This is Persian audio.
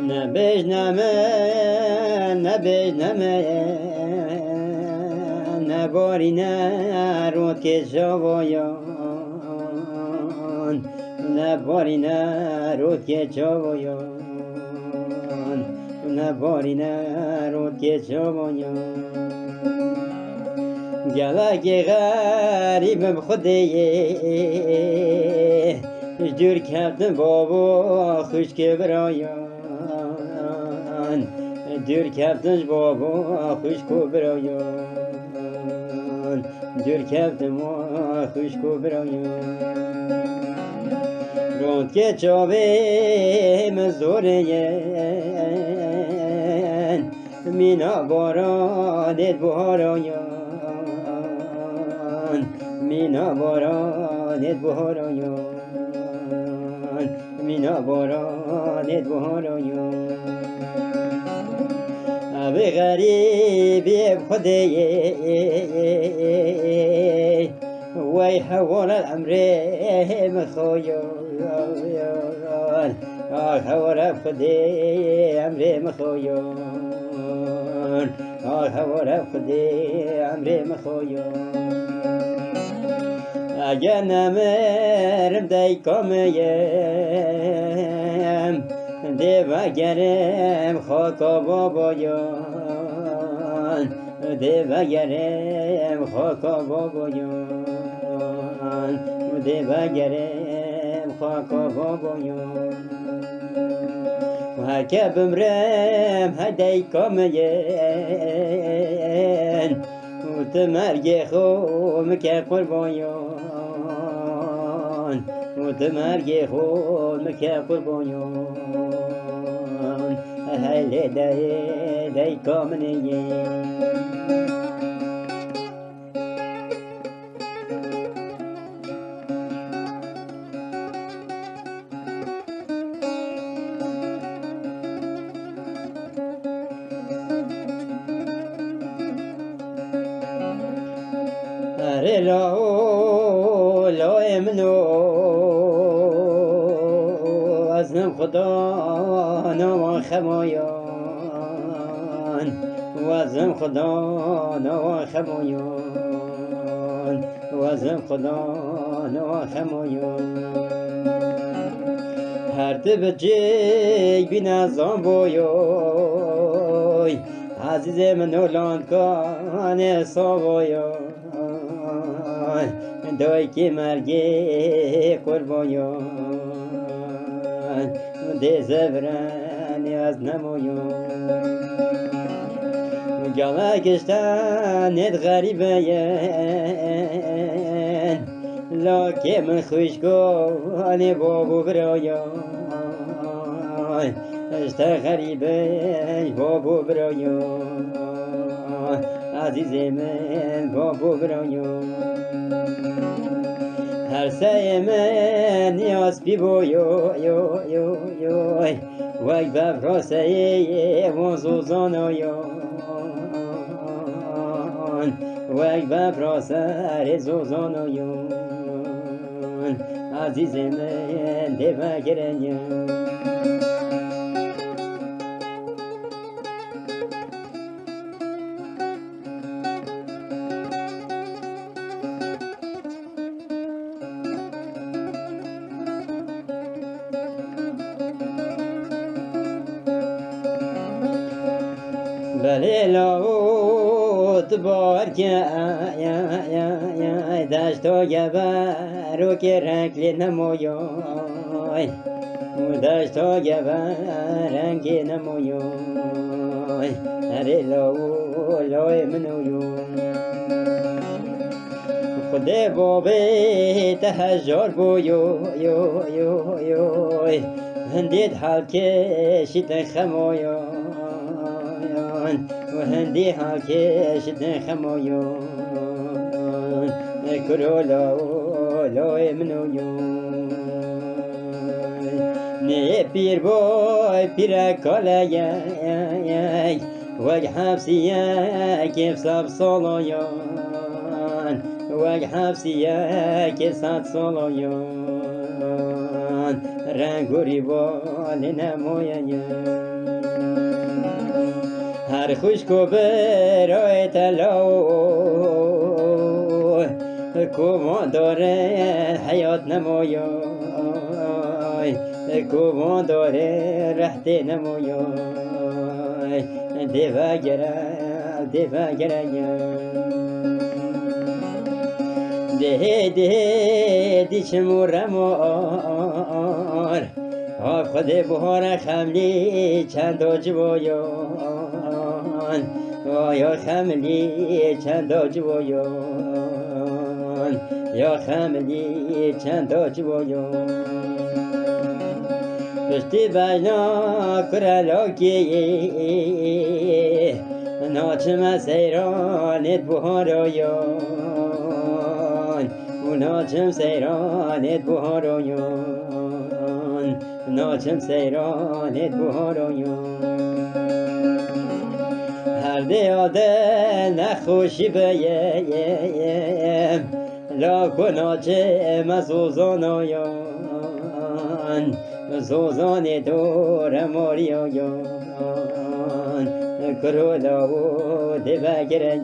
نبجنمه نبجنمه نباری نرود که جوایان نباری نرود که جوایان نباری نرود که جوایان گلک غریبم خودیه جور کردن بابا خوش که برایان جور کردن بابا خوش که برایان جور کردن ما خوش که برایان روند که چاوه مزوریه مینا بارانت بهارایان مینا بارانت بهارایان مینا بارانت بهارایان ابی غریبی خودیه وی حوال الامر مخویان حوال خودی امر مخویان حوال خودی امر مخویان اگر نمرم دیکامیم دیوگرم خاکا بابایان دیوگرم خاکا بابایان دیوگرم خاکا بابایان هر که بمرم هدی کامین و تمرگ خوم که قربانیان و تمرگ خوم که قربانیان هلی دی کامنیان لا امنو ازنم خدا نوا خمایان وزم خدا نوا خمایان وزم خدا نوا خمایان هر تبجی بی نظام بویوی عزیز من اولان کان سابویوی دای که مرگی قربانیان ده زبرانی از نمایان گله کشتنت غریبه ین لاکه من خوش کنی بابو برایان اشته غریبه بابو برایان عزیز من بابو برایان هر سه من نیاز بی بویوی وی بفراسه وزوزانایان وی بفراسه زوزانایان عزیز من دیوگرنیان بلیلوت بارکه دشت و گبر و که رنگلی نمایای دشت و گبر رنگی نمایای هری لای منویون خود بابی تهجار بویوی هندید حال کشید خمایان و هندی حال کشید خمایان کرو لای منویون نه پیر بای پیر کالیای وگ حبسیه کف سب سالایان وگ حبسیه که صد سالایان رنگ و ریوال نمایان هر خوش کو برای تلاو کومان داره حیات نمایای کومان داره رحت نمایای دیو گره ده چمورمار خود بهار خملی چند جوایان یا خملی چند جوایان یا خملی چند جوایان پشتی بجنا کرلاکی ناچم سیرانت بهارایان ناچم سیرانت بهارایان ناچم سیرانت بهارایان هر دیاده نخوشی بیم لاکو ناچم زوزانایان زوزان دور ماریایان کرولا و دیو گره